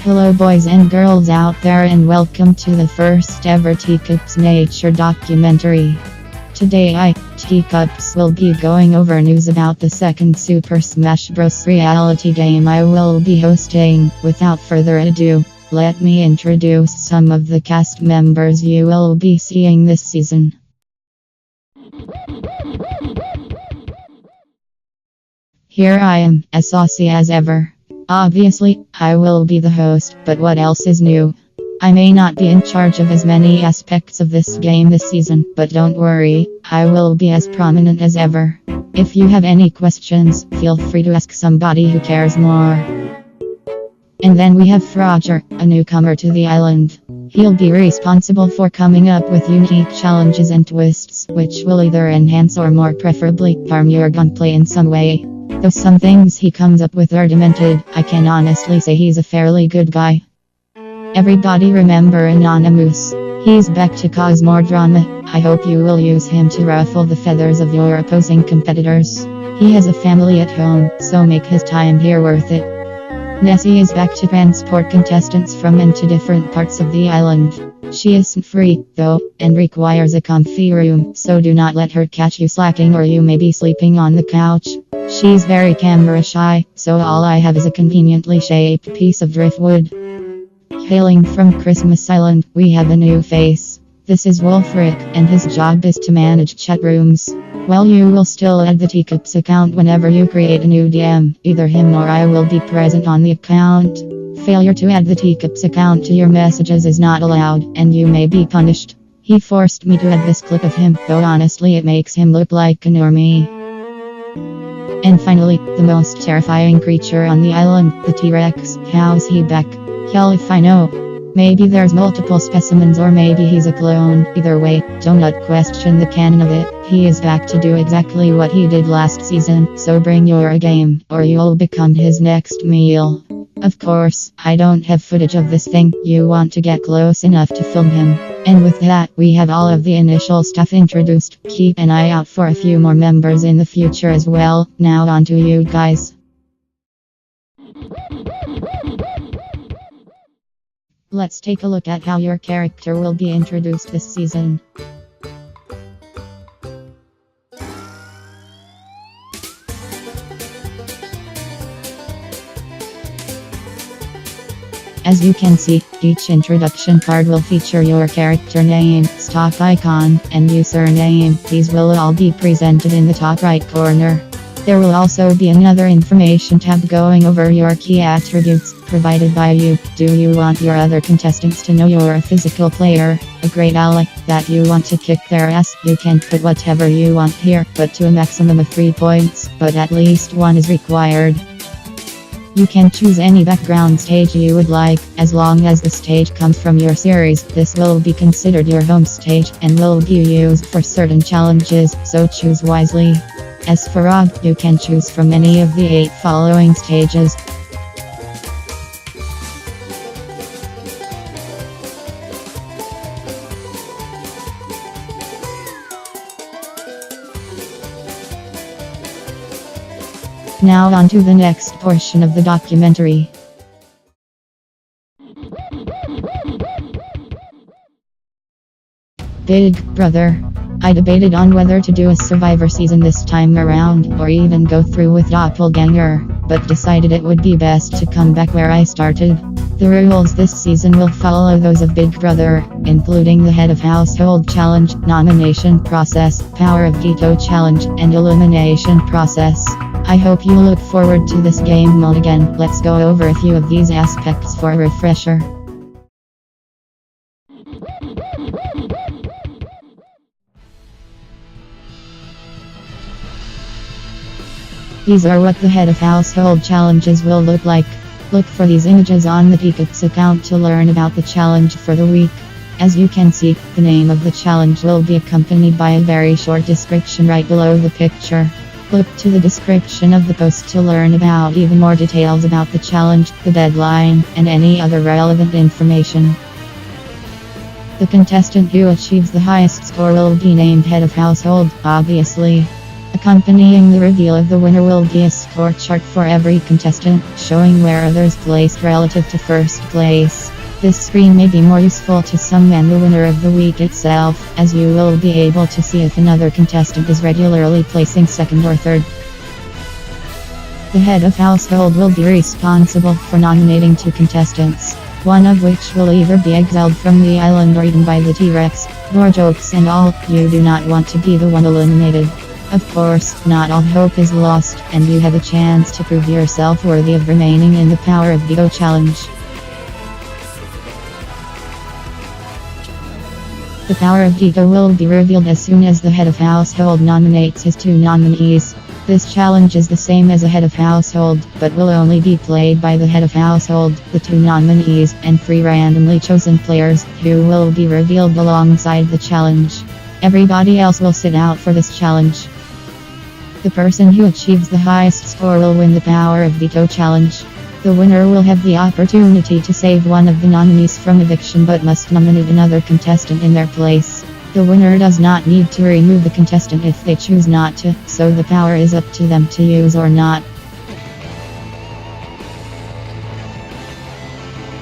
Hello boys and girls out there, and welcome to the first ever Teacupzzz nature documentary. Today Teacupzzz, will be going over news about the second Super Smash Bros. Reality game I will be hosting. Without further ado, let me introduce some of the cast members you will be seeing this season. Here I am, as saucy as ever. Obviously, I will be the host, but what else is new? I may not be in charge of as many aspects of this game this season, but don't worry, I will be as prominent as ever. If you have any questions, feel free to ask somebody who cares more. And then we have Roger, a newcomer to the island. He'll be responsible for coming up with unique challenges and twists, which will either enhance or more preferably harm your gunplay in some way. Though some things he comes up with are demented, I can honestly say he's a fairly good guy. Everybody remember Anonymous. He's back to cause more drama. I hope you will use him to ruffle the feathers of your opposing competitors. He has a family at home, so make his time here worth it. Nessie is back to transport contestants from and to different parts of the island. She isn't free, though, and requires a comfy room, so do not let her catch you slacking or you may be sleeping on the couch. She's very camera shy, so all I have is a conveniently shaped piece of driftwood. Hailing from Christmas Island, we have a new face. This is Wolfric, and his job is to manage chat rooms. Well, you will still add the Teacupzzz account whenever you create a new DM. Either him or I will be present on the account. Failure to add the Teacupzzz account to your messages is not allowed, and you may be punished. He forced me to add this clip of him, though honestly it makes him look like a normie. And finally, the most terrifying creature on the island, the T-Rex. How's he back? Hell if I know. Maybe there's multiple specimens or maybe he's a clone. Either way, do not question the canon of it. He is back to do exactly what he did last season, so bring your A game, or you'll become his next meal. Of course, I don't have footage of this thing. You want to get close enough to film him. And with that, we have all of the initial stuff introduced. Keep an eye out for a few more members in the future as well. Now on to you guys. Let's take a look at how your character will be introduced this season. As you can see, each introduction card will feature your character name, stock icon, and username. These will all be presented in the top right corner. There will also be another information tab going over your key attributes provided by you. Do you want your other contestants to know you're a physical player, a great ally, that you want to kick their ass? You can put whatever you want here, but to a maximum of 3 points, but at least 1 is required. You can choose any background stage you would like, as long as the stage comes from your series. This will be considered your home stage, and will be used for certain challenges, so choose wisely. As for ROG, you can choose from any of the 8 following stages. Now on to the next portion of the documentary. Big Brother. I debated on whether to do a Survivor season this time around, or even go through with Doppelganger, but decided it would be best to come back where I started. The rules this season will follow those of Big Brother, including the Head of Household Challenge, Nomination Process, Power of Veto Challenge, and Elimination Process. I hope you look forward to this game mode again. Let's go over a few of these aspects for a refresher. These are what the Head of Household Challenges will look like. Look for these images on the Teacupzzz account to learn about the challenge for the week. As you can see, the name of the challenge will be accompanied by a very short description right below the picture. Look to the description of the post to learn about even more details about the challenge, the deadline, and any other relevant information. The contestant who achieves the highest score will be named Head of Household, obviously. Accompanying the reveal of the winner will be a score chart for every contestant, showing where others placed relative to first place. This screen may be more useful to some than the winner of the week itself, as you will be able to see if another contestant is regularly placing second or third. The head of household will be responsible for nominating two contestants, one of which will either be exiled from the island or eaten by the T-Rex. More jokes and all, you do not want to be the one eliminated. Of course, not all hope is lost, and you have a chance to prove yourself worthy of remaining in the Power of Veto challenge. The Power of Veto will be revealed as soon as the head of household nominates his two nominees. This challenge is the same as a head of household, but will only be played by the head of household, the two nominees, and three randomly chosen players, who will be revealed alongside the challenge. Everybody else will sit out for this challenge. The person who achieves the highest score will win the Power of Veto challenge. The winner will have the opportunity to save one of the nominees from eviction but must nominate another contestant in their place. The winner does not need to remove the contestant if they choose not to, so the power is up to them to use or not.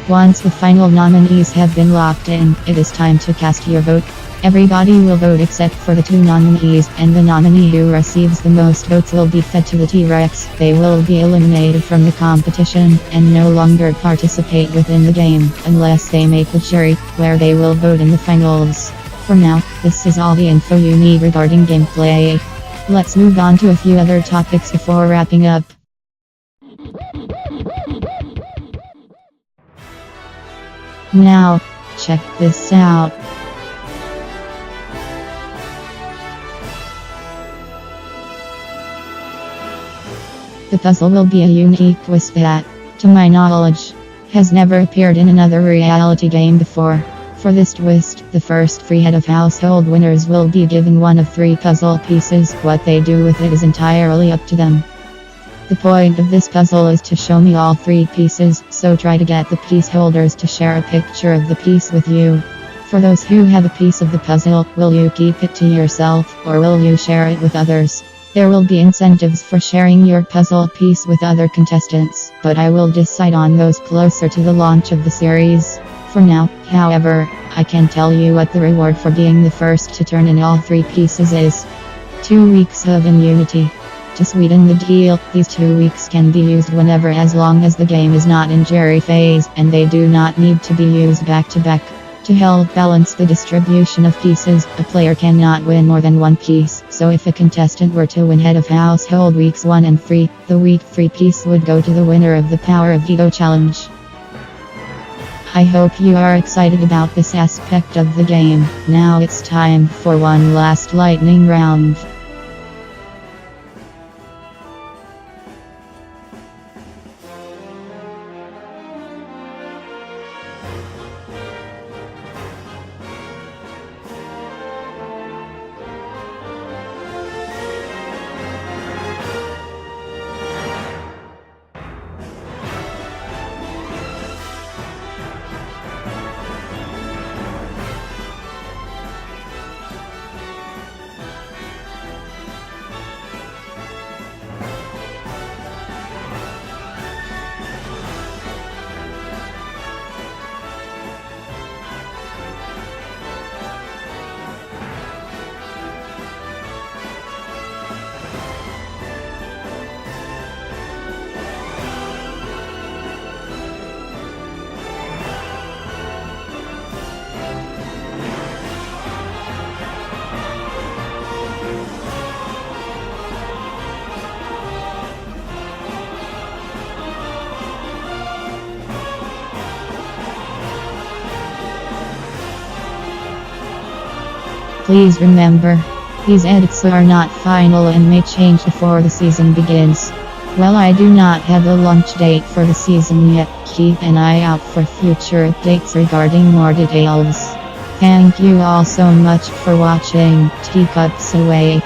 Once the final nominees have been locked in, it is time to cast your vote. Everybody will vote except for the two nominees, and the nominee who receives the most votes will be fed to the T-Rex. They will be eliminated from the competition, and no longer participate within the game, unless they make the jury, where they will vote in the finals. For now, this is all the info you need regarding gameplay. Let's move on to a few other topics before wrapping up. Now, check this out. The puzzle will be a unique twist that, to my knowledge, has never appeared in another reality game before. For this twist, the first three head of household winners will be given one of three puzzle pieces. What they do with it is entirely up to them. The point of this puzzle is to show me all three pieces, so try to get the piece holders to share a picture of the piece with you. For those who have a piece of the puzzle, will you keep it to yourself, or will you share it with others? There will be incentives for sharing your puzzle piece with other contestants, but I will decide on those closer to the launch of the series. For now, however, I can tell you what the reward for being the first to turn in all three pieces is. 2 weeks of immunity. To sweeten the deal, these 2 weeks can be used whenever as long as the game is not in jury phase, and they do not need to be used back to back. To help balance the distribution of pieces, a player cannot win more than one piece, so if a contestant were to win head of household weeks 1 and 3, the week 3 piece would go to the winner of the Power of Veto challenge. I hope you are excited about this aspect of the game. Now it's time for one last lightning round. Please remember, these edits are not final and may change before the season begins. Well, I do not have a launch date for the season yet. Keep an eye out for future updates regarding more details. Thank you all so much for watching. Teacupzzz away.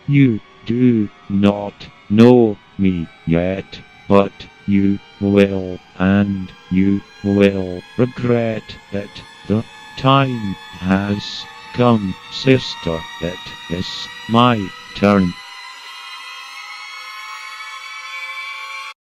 You do not know me yet, but you will, and you will regret it. The time has come, sister. It is my turn.